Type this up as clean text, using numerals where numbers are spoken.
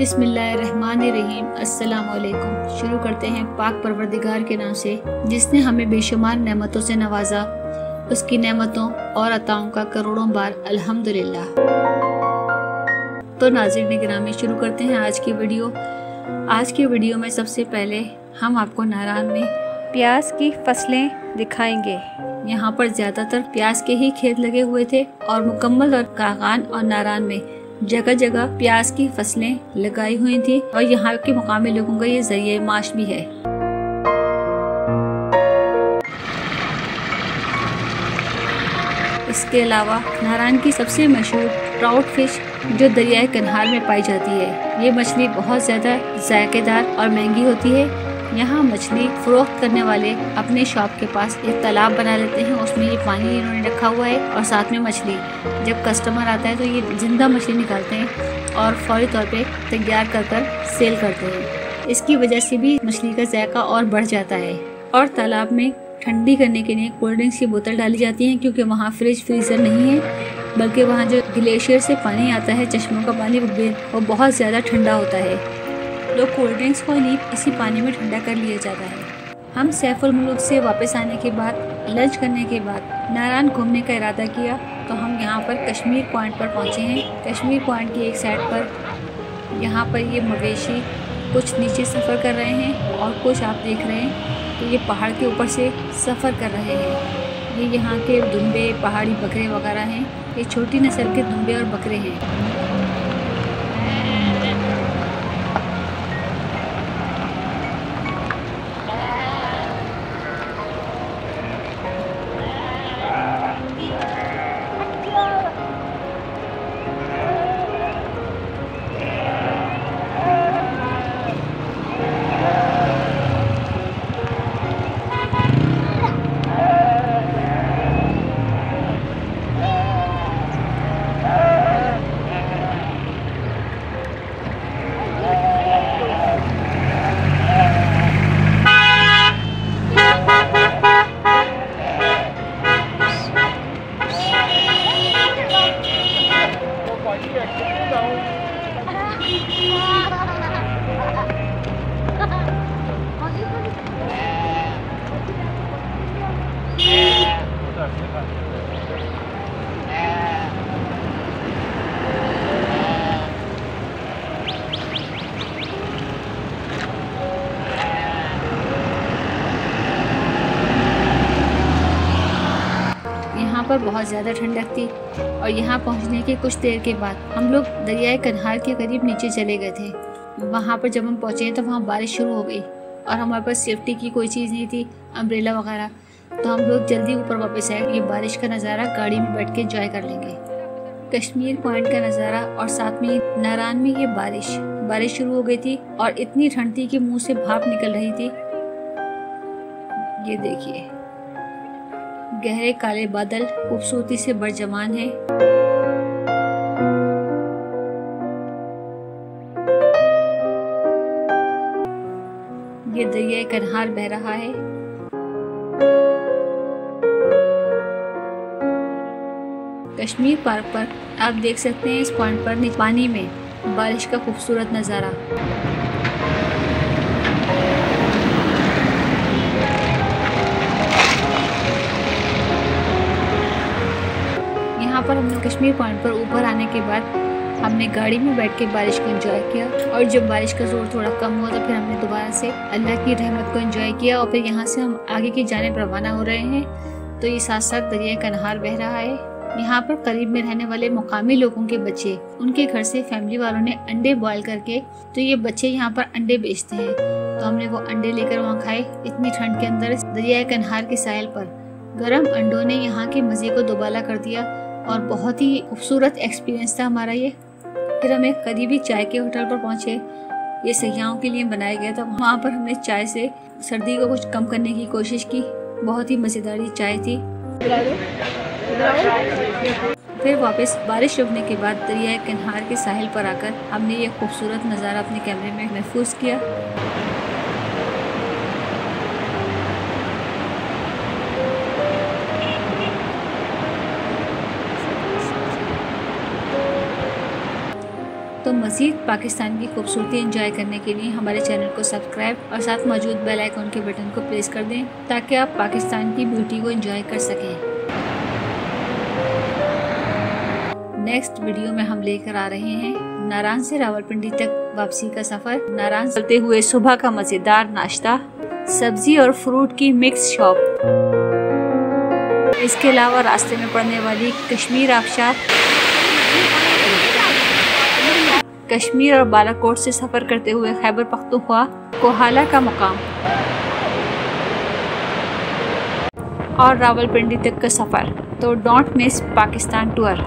बिस्मिल्लाहिर्रहमानिर्रहीम। अस्सलामुअलैकुम। शुरू करते हैं पाक परवरदिगार के नाम से जिसने हमें बेशुमार नेमतों से नवाजा। उसकी नेमतों और अताओं का करोड़ों बार अल्हम्दुलिल्लाह। तो नाज़रीन गिरामी, शुरू करते हैं आज की वीडियो। आज की वीडियो में सबसे पहले हम आपको नारान में प्याज की फसलें दिखाएंगे। यहाँ पर ज्यादातर प्याज के ही खेत लगे हुए थे और मुकम्मल और कागान और नारान में जगह जगह प्याज की फसलें लगाई हुई थी और यहाँ के मुकामी लोगों का ये जरिए माश भी है। इसके अलावा नारायण की सबसे मशहूर ट्राउट फिश जो दरियाए कन्हार में पाई जाती है, ये मछली बहुत ज्यादा जायकेदार और महंगी होती है। यहाँ मछली फरोख्त करने वाले अपने शॉप के पास एक तालाब बना लेते हैं, उसमें ये पानी इन्होंने रखा हुआ है और साथ में मछली। जब कस्टमर आता है तो ये जिंदा मछली निकालते हैं और फौरी तौर पे तैयार कर सेल करते हैं। इसकी वजह से भी मछली का जायका और बढ़ जाता है। और तालाब में ठंडी करने के लिए कोल्ड ड्रिंक्स की बोतल डाली जाती है, क्योंकि वहाँ फ्रिज फ्रीजर नहीं है, बल्कि वहाँ जो ग्लेशियर से पानी आता है, चश्मों का पानी, वो बहुत ज़्यादा ठंडा होता है। तो कोल्ड ड्रिंक्स को ही इसी पानी में ठंडा कर लिया जाता है। हम सैफुल मुल्क से वापस आने के बाद लंच करने के बाद नारायण घूमने का इरादा किया, तो हम यहाँ पर कश्मीर पॉइंट पर पहुँचे हैं। कश्मीर पॉइंट की एक साइड पर यहाँ पर ये मवेशी कुछ नीचे सफ़र कर रहे हैं और कुछ आप देख रहे हैं तो ये पहाड़ के ऊपर से सफ़र कर रहे हैं। ये यहाँ के दुम्बे, पहाड़ी बकरे वगैरह हैं। ये छोटी नस्ल के दुम्बे और बकरे हैं। यहाँ पर बहुत ज़्यादा ठंडक थी और यहाँ पहुँचने के कुछ देर के बाद हम लोग दरियाए कन्हार के करीब नीचे चले गए थे। वहाँ पर जब हम पहुँचे तो वहाँ बारिश शुरू हो गई और हमारे पास सेफ्टी की कोई चीज़ नहीं थी, अम्ब्रेला वगैरह, तो हम लोग जल्दी ऊपर वापस आए। ये बारिश का नज़ारा गाड़ी में बैठ के एंजॉय कर लेंगे। कश्मीर पॉइंट का नज़ारा और साथ में नारायण में ये बारिश शुरू हो गई थी और इतनी ठंड थी कि मुँह से भाप निकल रही थी। ये देखिए, गहरे काले बादल खूबसूरती से बरजमान है। ये दरिया कन्हार बह रहा है। कश्मीर पार्क पर आप देख सकते हैं इस पॉइंट पर पानी में बारिश का खूबसूरत नज़ारा। यहाँ पर हमने कश्मीर पॉइंट पर ऊपर आने के बाद हमने गाड़ी में बैठ के बारिश को एंजॉय किया और जब बारिश का जोर थोड़ा कम हुआ तो फिर हमने दोबारा से अल्लाह की रहमत को एंजॉय किया और फिर यहाँ से हम आगे की जानिब रवाना हो रहे हैं। तो ये साथ साथ दरिया कन्हार बह रहा है। यहाँ पर करीब में रहने वाले मुकामी लोगों के बच्चे, उनके घर से फैमिली वालों ने अंडे बॉयल करके, तो ये बच्चे यहाँ पर अंडे बेचते हैं, तो हमने वो अंडे लेकर वहाँ खाए। इतनी ठंड के अंदर दरिया कन्हार के साहिल पर गर्म अंडों ने यहाँ के मजे को दोबाला कर दिया और बहुत ही खूबसूरत एक्सपीरियंस था हमारा ये। फिर हम एक करीबी चाय के होटल पर पहुंचे। ये सयाहों के लिए बनाया गया था। वहाँ पर हमने चाय से सर्दी को कुछ कम करने की कोशिश की। बहुत ही मज़ेदार चाय थी। फिर वापस बारिश रुकने के बाद दरिया कन्हार के साहिल पर आकर हमने ये खूबसूरत नज़ारा अपने कैमरे में महफूज किया। तो मज़ीद पाकिस्तान की खूबसूरती एंजॉय करने के लिए हमारे चैनल को सब्सक्राइब और साथ मौजूद बेल आइकन के बटन को प्रेस कर दें ताकि आप पाकिस्तान की ब्यूटी को एंजॉय कर सकें। नेक्स्ट वीडियो में हम लेकर आ रहे हैं नारान से रावलपिंडी तक वापसी का सफ़र। नारान चलते हुए सुबह का मज़ेदार नाश्ता, सब्जी और फ्रूट की मिक्स शॉप, इसके अलावा रास्ते में पड़ने वाली कश्मीर आबशार, कश्मीर और बालाकोट से सफ़र करते हुए खैबर पख्तूनख्वा कोहाला का मुकाम और रावलपिंडी तक का सफ़र। तो डोंट मिस पाकिस्तान टूर।